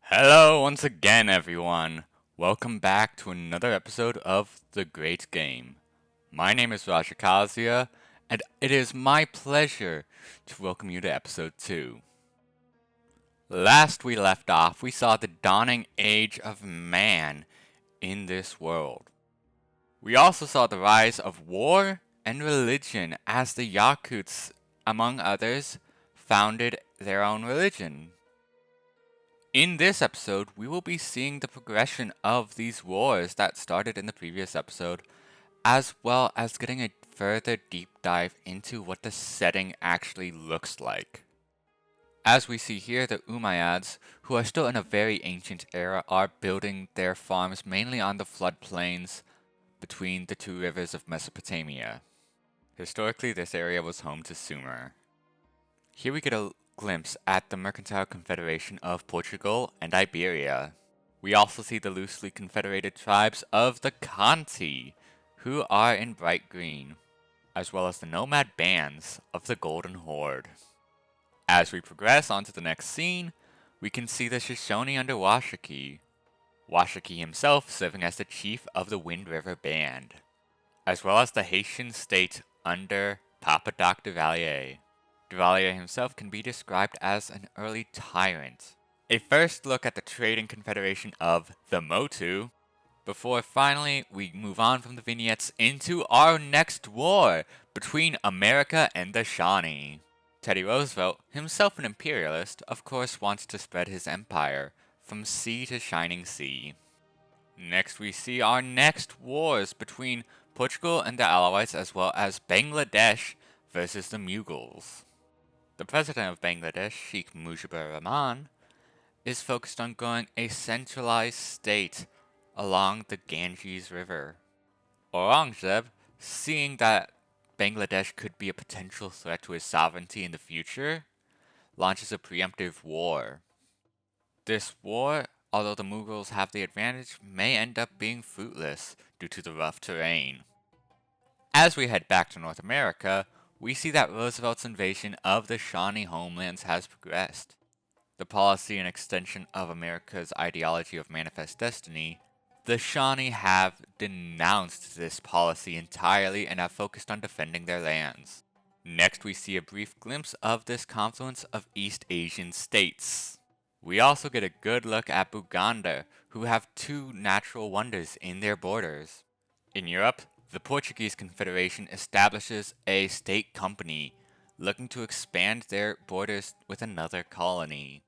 Hello once again, everyone. Welcome back to another episode of The Great Game. My name is Rajakasia, and it is my pleasure to welcome you to episode 2. Last we left off, we saw the dawning age of man in this world. We also saw the rise of war and religion as the Yakuts, among others, founded their own religion. In this episode, we will be seeing the progression of these wars that started in the previous episode, as well as getting a further deep dive into what the setting actually looks like. As we see here, the Umayyads, who are still in a very ancient era, are building their farms mainly on the floodplains between the two rivers of Mesopotamia. Historically, this area was home to Sumer. Here we get a glimpse at the Mercantile Confederation of Portugal and Iberia. We also see the loosely confederated tribes of the Khanty, who are in bright green, as well as the nomad bands of the Golden Horde. As we progress onto the next scene, we can see the Shoshone under Washakie, Washakie himself serving as the chief of the Wind River Band, as well as the Haitian state under Papa Doc Duvalier. Duvalier himself can be described as an early tyrant. A first look at the trading confederation of the Motu, before finally we move on from the vignettes into our next war between America and the Shawnee. Teddy Roosevelt, himself an imperialist, of course wants to spread his empire from sea to shining sea. Next we see our next wars between Portugal and the Alawites, as well as Bangladesh versus the Mughals. The president of Bangladesh, Sheikh Mujibur Rahman, is focused on growing a centralized state along the Ganges River. Aurangzeb, seeing that Bangladesh could be a potential threat to his sovereignty in the future, launches a preemptive war. This war, although the Mughals have the advantage, may end up being fruitless due to the rough terrain. As we head back to North America, we see that Roosevelt's invasion of the Shawnee homelands has progressed. The policy and extension of America's ideology of manifest destiny, the Shawnee have denounced this policy entirely and have focused on defending their lands. Next, we see a brief glimpse of this confluence of East Asian states. We also get a good look at Buganda, who have two natural wonders in their borders. In Europe, the Portuguese Confederation establishes a state company looking to expand their borders with another colony.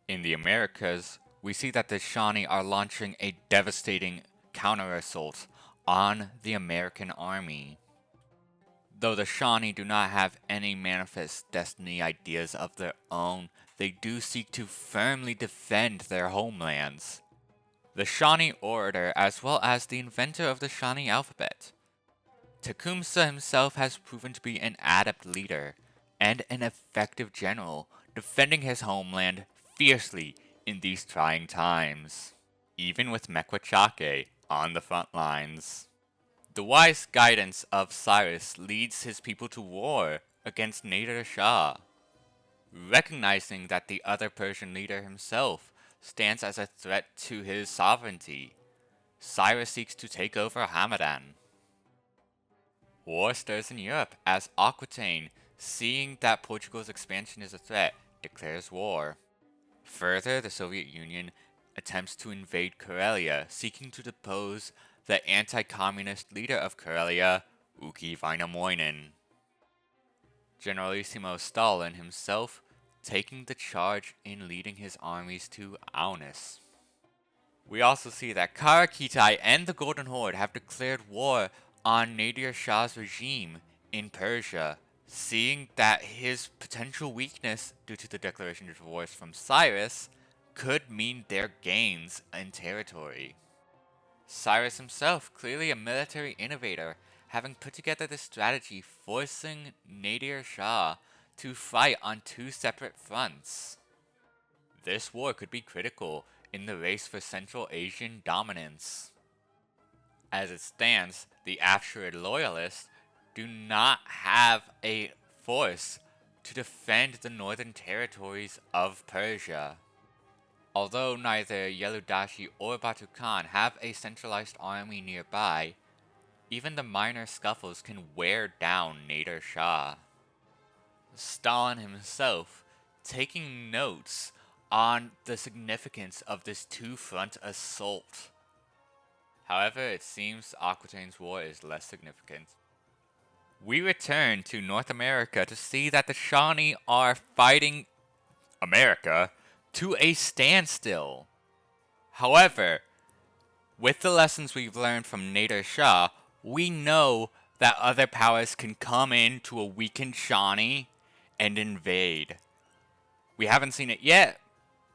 In the Americas, we see that the Shawnee are launching a devastating counter-assault on the American army. Though the Shawnee do not have any manifest destiny ideas of their own, they do seek to firmly defend their homelands. The Shawnee orator, as well as the inventor of the Shawnee alphabet. Tecumseh himself has proven to be an adept leader and an effective general, defending his homeland fiercely in these trying times, even with Mekwachake on the front lines. The wise guidance of Cyrus leads his people to war against Nader Shah, recognizing that the other Persian leader himself stands as a threat to his sovereignty. Cyrus seeks to take over Hamadan. War stirs in Europe as Aquitaine, seeing that Portugal's expansion is a threat, declares war. Further, the Soviet Union attempts to invade Karelia, seeking to depose the anti-communist leader of Karelia, Uki Vainamoinen. Generalissimo Stalin himself taking the charge in leading his armies to Aunis. We also see that Karakitai and the Golden Horde have declared war on Nadir Shah's regime in Persia, seeing that his potential weakness due to the declaration of wars from Cyrus could mean their gains in territory. Cyrus himself, clearly a military innovator, having put together this strategy forcing Nadir Shah to fight on two separate fronts. This war could be critical in the race for Central Asian dominance. As it stands, the Afsharid loyalists do not have a force to defend the northern territories of Persia. Although neither Yeludashi or Batu Khan have a centralized army nearby, even the minor scuffles can wear down Nader Shah. Stalin himself taking notes on the significance of this two-front assault. However, it seems Aquitaine's war is less significant. We return to North America to see that the Shawnee are fighting America to a standstill. However, with the lessons we've learned from Nader Shah, we know that other powers can come in to a weakened Shawnee and invade. We haven't seen it yet,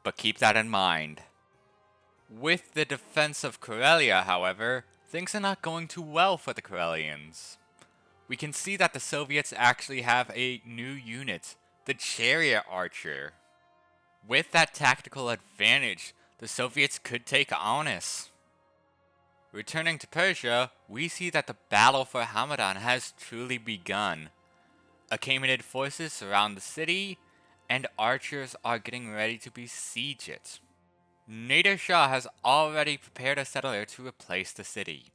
but keep that in mind. With the defense of Karelia, however, things are not going too well for the Karelians. We can see that the Soviets actually have a new unit, the Chariot Archer. With that tactical advantage, the Soviets could take Aunis. Returning to Persia, we see that the battle for Hamadan has truly begun. Achaemenid forces surround the city, and archers are getting ready to besiege it. Nader Shah has already prepared a settler to replace the city.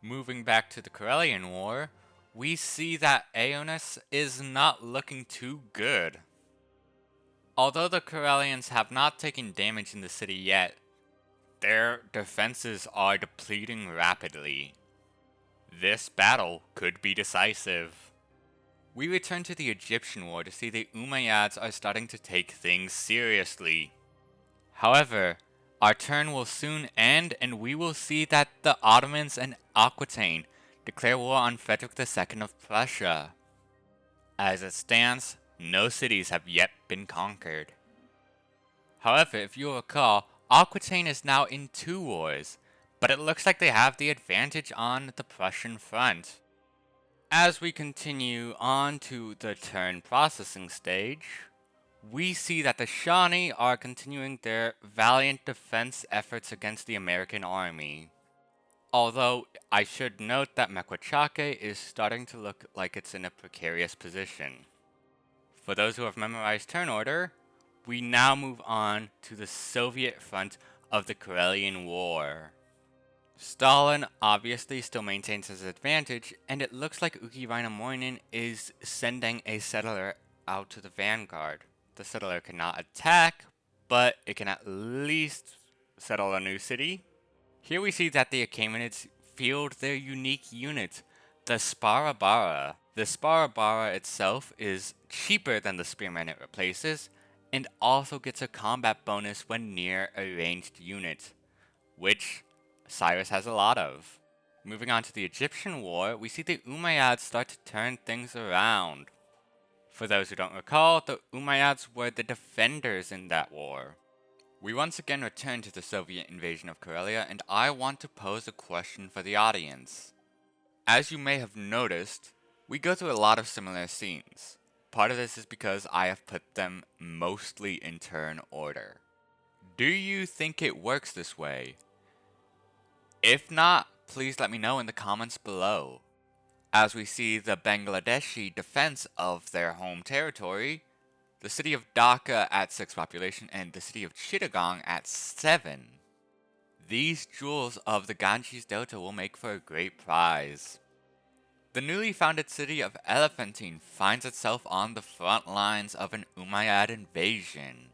Moving back to the Karelian War, we see that Aeonis is not looking too good. Although the Karelians have not taken damage in the city yet, their defenses are depleting rapidly. This battle could be decisive. We return to the Egyptian war to see the Umayyads are starting to take things seriously. However, our turn will soon end and we will see that the Ottomans and Aquitaine declare war on Frederick II of Prussia. As it stands, no cities have yet been conquered. However, if you'll recall, Aquitaine is now in 2 wars, but it looks like they have the advantage on the Prussian front. As we continue on to the turn processing stage, we see that the Shawnee are continuing their valiant defense efforts against the American army. Although, I should note that Mequachake is starting to look like it's in a precarious position. For those who have memorized turn order, we now move on to the Soviet front of the Karelian War. Stalin obviously still maintains his advantage, and it looks like Uki Vainamoinen is sending a settler out to the vanguard. The settler cannot attack, but it can at least settle a new city. Here we see that the Achaemenids field their unique unit, the Sparabara. The Sparabara itself is cheaper than the Spearman it replaces, and also gets a combat bonus when near a ranged unit, which Cyrus has a lot of. Moving on to the Egyptian war, we see the Umayyads start to turn things around. For those who don't recall, the Umayyads were the defenders in that war. We once again return to the Soviet invasion of Karelia, and I want to pose a question for the audience. As you may have noticed, we go through a lot of similar scenes. Part of this is because I have put them mostly in turn order. Do you think it works this way? If not, please let me know in the comments below. As we see the Bangladeshi defense of their home territory, the city of Dhaka at 6 population and the city of Chittagong at 7. These jewels of the Ganges Delta will make for a great prize. The newly founded city of Elephantine finds itself on the front lines of an Umayyad invasion.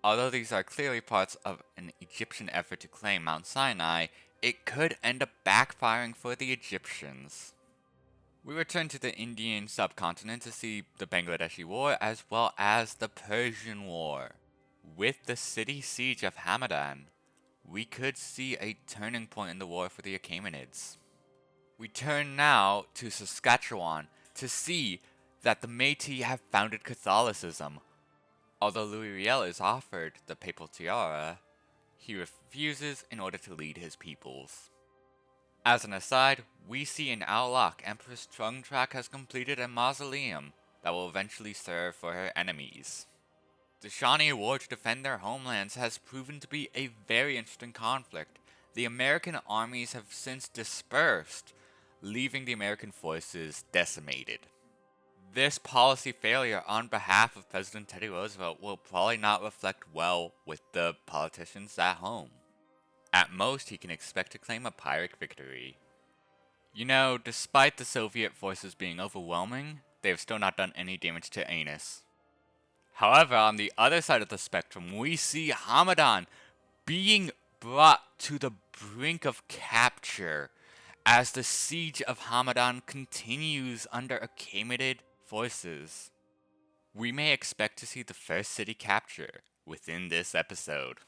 Although these are clearly parts of an Egyptian effort to claim Mount Sinai, it could end up backfiring for the Egyptians. We return to the Indian subcontinent to see the Bangladeshi War as well as the Persian War. With the city siege of Hamadan, we could see a turning point in the war for the Achaemenids. We turn now to Saskatchewan to see that the Métis have founded Catholicism. Although Louis Riel is offered the papal tiara, he refuses in order to lead his peoples. As an aside, we see in Aulak, Empress Trungtrak has completed a mausoleum that will eventually serve for her enemies. The Shawnee War to defend their homelands has proven to be a very interesting conflict. The American armies have since dispersed, leaving the American forces decimated. This policy failure on behalf of President Teddy Roosevelt will probably not reflect well with the politicians at home. At most, he can expect to claim a Pyrrhic victory. You know, despite the Soviet forces being overwhelming, they have still not done any damage to Anus. However, on the other side of the spectrum, we see Hamadan being brought to the brink of capture as the siege of Hamadan continues under Achaemenid forces. We may expect to see the first city capture within this episode.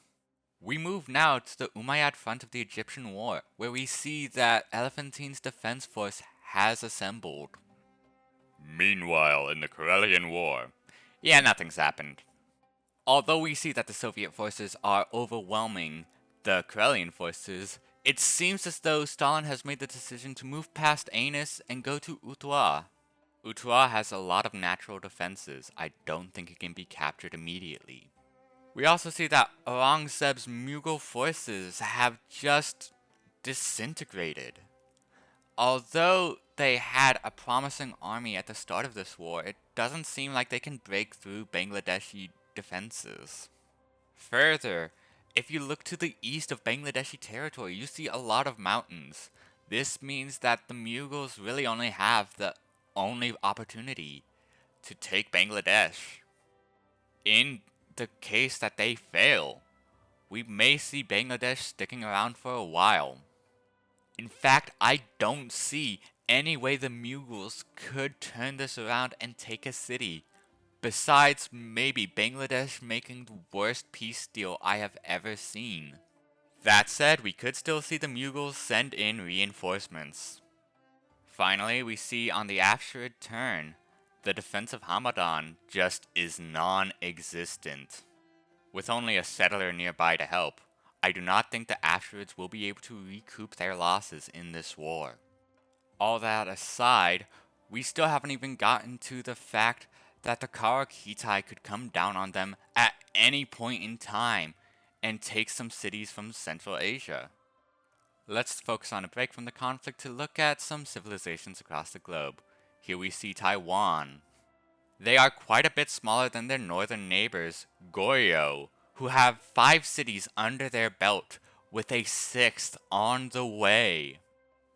We move now to the Umayyad front of the Egyptian war, where we see that Elephantine's defense force has assembled. Meanwhile, in the Karelian War, nothing's happened. Although we see that the Soviet forces are overwhelming the Karelian forces, it seems as though Stalin has made the decision to move past Anus and go to Utuwa. Utuwa has a lot of natural defenses. I don't think it can be captured immediately. We also see that Aurangzeb's Mughal forces have just disintegrated. Although they had a promising army at the start of this war, it doesn't seem like they can break through Bangladeshi defenses. Further, if you look to the east of Bangladeshi territory, you see a lot of mountains. This means that the Mughals really only have the only opportunity to take Bangladesh. In the case that they fail, we may see Bangladesh sticking around for a while. In fact, I don't see any way the Mughals could turn this around and take a city, besides maybe Bangladesh making the worst peace deal I have ever seen. That said, we could still see the Mughals send in reinforcements. Finally, we see on the Afsharid turn, the defense of Hamadan just is non-existent. With only a settler nearby to help, I do not think the Afsharids will be able to recoup their losses in this war. All that aside, we still haven't even gotten to the fact that the Karakitai could come down on them at any point in time and take some cities from Central Asia. Let's focus on a break from the conflict to look at some civilizations across the globe. Here we see Taiwan. They are quite a bit smaller than their northern neighbors, Goryeo, who have 5 cities under their belt, with a 6th on the way.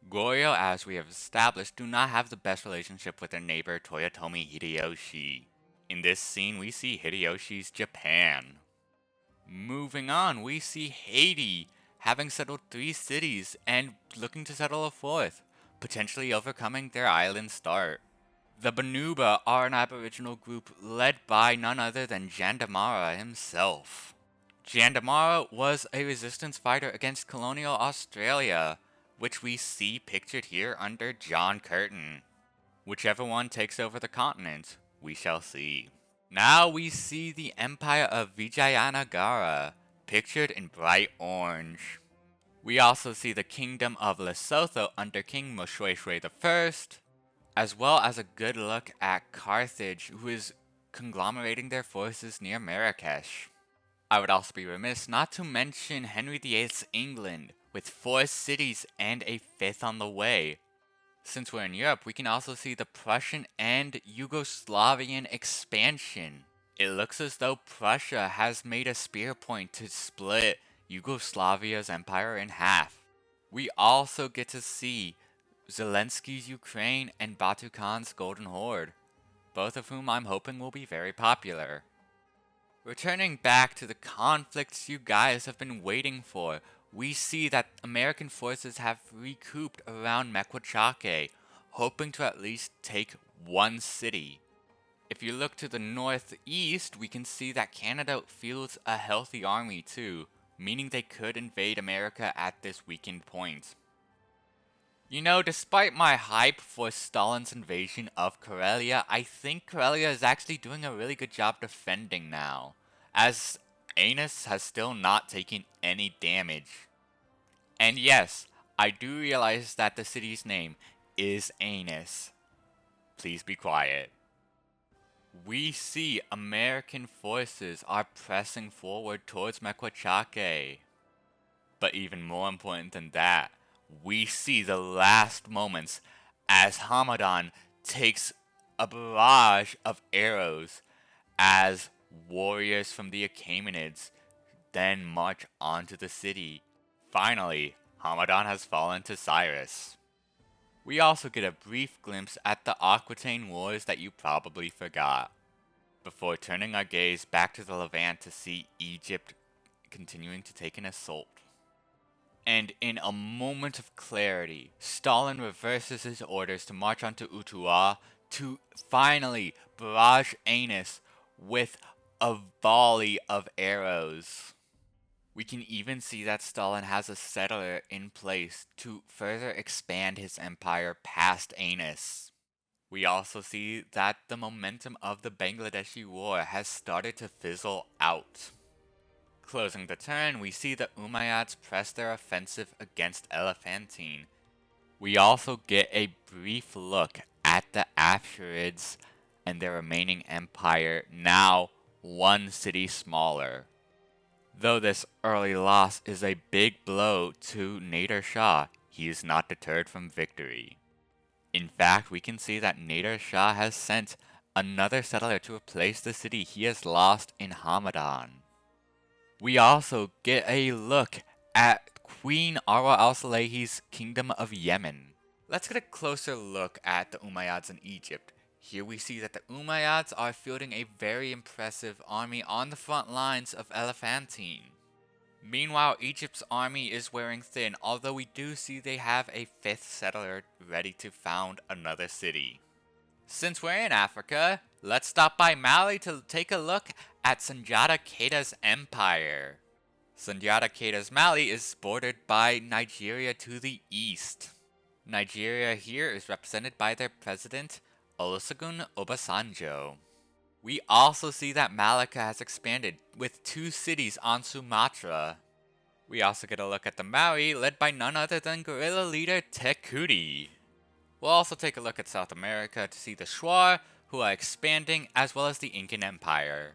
Goryeo, as we have established, do not have the best relationship with their neighbor Toyotomi Hideyoshi. In this scene, we see Hideyoshi's Japan. Moving on, we see Haiti, having settled 3 cities and looking to settle a 4th, potentially overcoming their island start. The Banuba are an aboriginal group led by none other than Jandamara himself. Jandamara was a resistance fighter against colonial Australia, which we see pictured here under John Curtin. Whichever one takes over the continent, we shall see. Now we see the Empire of Vijayanagara, pictured in bright orange. We also see the Kingdom of Lesotho under King Moshoeshoe I, as well as a good look at Carthage, who is conglomerating their forces near Marrakesh. I would also be remiss not to mention Henry VIII's England, with 4 cities and a 5th on the way. Since we're in Europe, we can also see the Prussian and Yugoslavian expansion. It looks as though Prussia has made a spear point to split Yugoslavia's empire in half. We also get to see Zelensky's Ukraine and Batu Khan's Golden Horde, both of whom I'm hoping will be very popular. Returning back to the conflicts you guys have been waiting for, we see that American forces have recouped around Mequachake, hoping to at least take 1 city. If you look to the northeast, we can see that Canada fields a healthy army too, meaning they could invade America at this weakened point. You know, despite my hype for Stalin's invasion of Karelia, I think Karelia is actually doing a really good job defending now, as Anus has still not taken any damage. And yes, I do realize that the city's name is Anus. Please be quiet. We see American forces are pressing forward towards Mequachake. But even more important than that, we see the last moments as Hamadan takes a barrage of arrows as warriors from the Achaemenids then march onto the city. Finally, Hamadan has fallen to Cyrus. We also get a brief glimpse at the Aquitaine Wars that you probably forgot, before turning our gaze back to the Levant to see Egypt continuing to take an assault. And in a moment of clarity, Stalin reverses his orders to march onto Utuwa to finally barrage Anis with a volley of arrows. We can even see that Stalin has a settler in place to further expand his empire past Anis. We also see that the momentum of the Bangladeshi war has started to fizzle out. Closing the turn, we see the Umayyads press their offensive against Elephantine. We also get a brief look at the Afsharids and their remaining empire, now one city smaller. Though this early loss is a big blow to Nader Shah, he is not deterred from victory. In fact, we can see that Nader Shah has sent another settler to replace the city he has lost in Hamadan. We also get a look at Queen Arwa al-Salehi's Kingdom of Yemen. Let's get a closer look at the Umayyads in Egypt. Here we see that the Umayyads are fielding a very impressive army on the front lines of Elephantine. Meanwhile, Egypt's army is wearing thin, although we do see they have a 5th settler ready to found another city. Since we're in Africa, let's stop by Mali to take a look at Sundiata Keita's empire. Sundiata Keita's Mali is bordered by Nigeria to the east. Nigeria here is represented by their president, Olusegun Obasanjo. We also see that Malacca has expanded with 2 cities on Sumatra. We also get a look at the Maori, led by none other than guerrilla leader Tekudi. We'll also take a look at South America to see the Shuar, who are expanding, as well as the Incan Empire.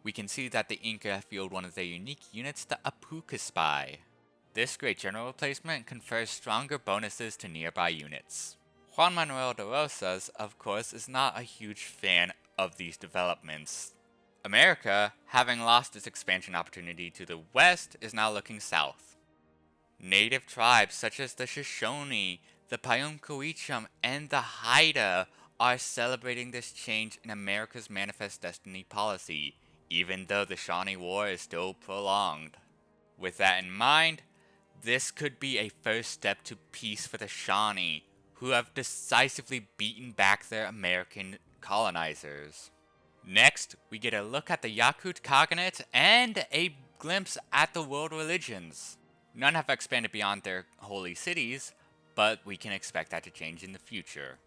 We can see that the Inca field one of their unique units, the Apucuspi. This great general replacement confers stronger bonuses to nearby units. Juan Manuel de Rosas, of course, is not a huge fan of these developments. America, having lost its expansion opportunity to the west, is now looking south. Native tribes such as the Shoshone, the Payum-Coeachum, and the Haida are celebrating this change in America's Manifest Destiny policy, even though the Shawnee War is still prolonged. With that in mind, this could be a first step to peace for the Shawnee, who have decisively beaten back their American colonizers. Next, we get a look at the Yakut Khaganate and a glimpse at the world religions. None have expanded beyond their holy cities, but we can expect that to change in the future.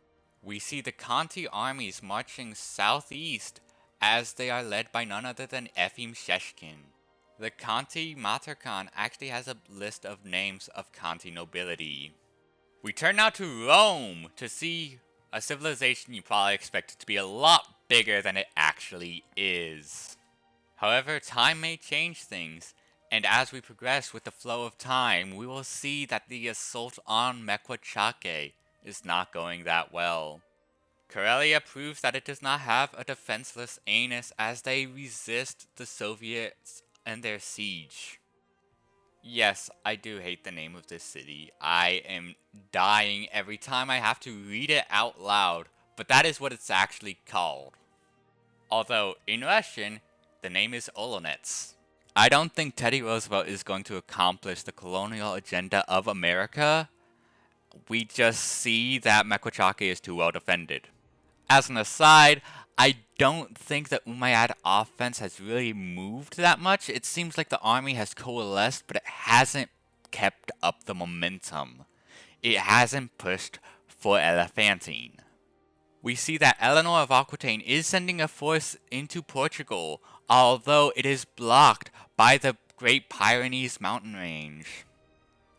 We see the Khanty armies marching southeast as they are led by none other than Efim Sheshkin. The Khanty Matarkhan actually has a list of names of Khanty nobility. We turn now to Rome to see a civilization you probably expected to be a lot bigger than it actually is. However, time may change things, and as we progress with the flow of time, we will see that the assault on Mequachake is not going that well. Karelia proves that it does not have a defenseless Anis as they resist the Soviets and their siege. Yes, I do hate the name of this city. I am dying every time I have to read it out loud, but that is what it's actually called. Although, in Russian, the name is Olonets. I don't think Teddy Roosevelt is going to accomplish the colonial agenda of America. We just see that Mequachake is too well defended. As an aside, I don't think the Umayyad offense has really moved that much. It seems like the army has coalesced, but it hasn't kept up the momentum. It hasn't pushed for Elephantine. We see that Eleanor of Aquitaine is sending a force into Portugal, although it is blocked by the Great Pyrenees mountain range.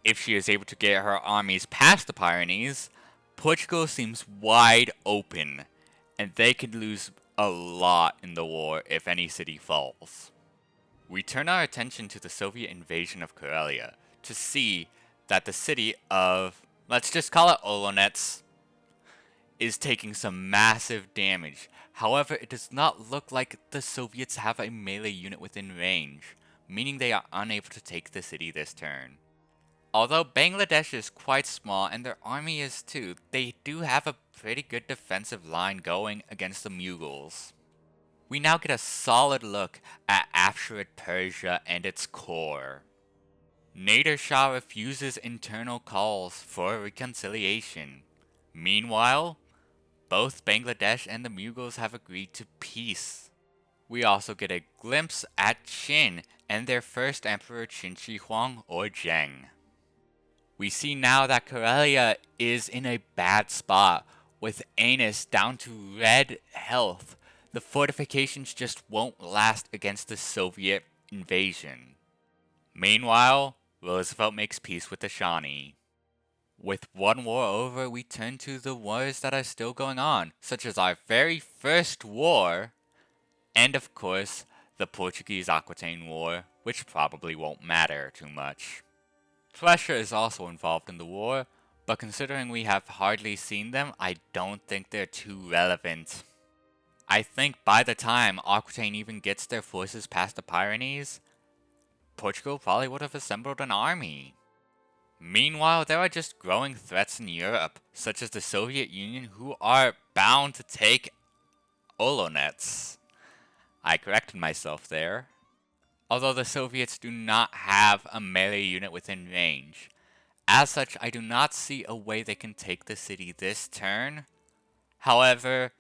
If she is able to get her armies past the Pyrenees, Portugal seems wide open, and they could lose a lot in the war if any city falls. We turn our attention to the Soviet invasion of Karelia to see that the city of, let's just call it Olonets, is taking some massive damage. However, it does not look like the Soviets have a melee unit within range, meaning they are unable to take the city this turn. Although Bangladesh is quite small and their army is too, they do have a pretty good defensive line going against the Mughals. We now get a solid look at Afsharid Persia and its core. Nader Shah refuses internal calls for reconciliation. Meanwhile, both Bangladesh and the Mughals have agreed to peace. We also get a glimpse at Qin and their first emperor Qin Shi Huang or Zheng. We see now that Karelia is in a bad spot, with Anis down to red health. The fortifications just won't last against the Soviet invasion. Meanwhile, Roosevelt makes peace with the Shawnee. With one war over, we turn to the wars that are still going on, such as our very first war, and of course, the Portuguese Aquitaine War, which probably won't matter too much. Prussia is also involved in the war, but considering we have hardly seen them, I don't think they're too relevant. I think by the time Aquitaine even gets their forces past the Pyrenees, Portugal probably would have assembled an army. Meanwhile, there are just growing threats in Europe, such as the Soviet Union, who are bound to take Olonets. I corrected myself there. Although the Soviets do not have a melee unit within range. As such, I do not see a way they can take the city this turn. However,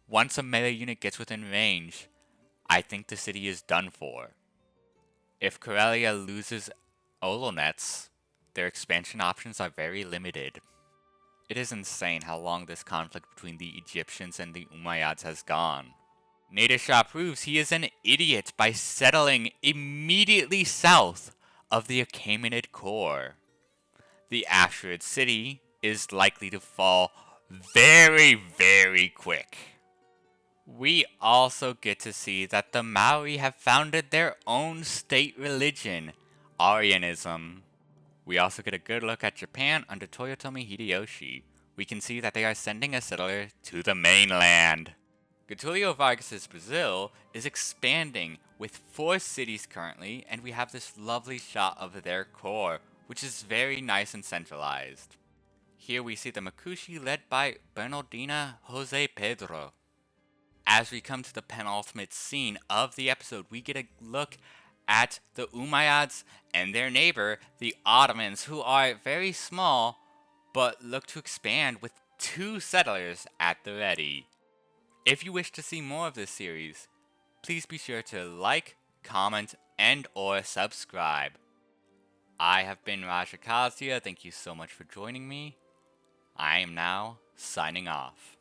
once a melee unit gets within range, I think the city is done for. If Karelia loses Olonets, their expansion options are very limited. It is insane how long this conflict between the Egyptians and the Umayyads has gone. Nader Shah proves he is an idiot by settling immediately south of the Achaemenid core. The Afsharid city is likely to fall very, very quick. We also get to see that the Maori have founded their own state religion, Aryanism. We also get a good look at Japan under Toyotomi Hideyoshi. We can see that they are sending a settler to the mainland. Getulio Vargas's Brazil is expanding with 4 cities currently, and we have this lovely shot of their core, which is very nice and centralized. Here we see the Makushi led by Bernardina Jose Pedro. As we come to the penultimate scene of the episode, we get a look at the Umayyads and their neighbor, the Ottomans, who are very small, but look to expand with 2 settlers at the ready. If you wish to see more of this series, please be sure to like, comment, and or subscribe. I have been Raja Kazia. Thank you so much for joining me. I am now signing off.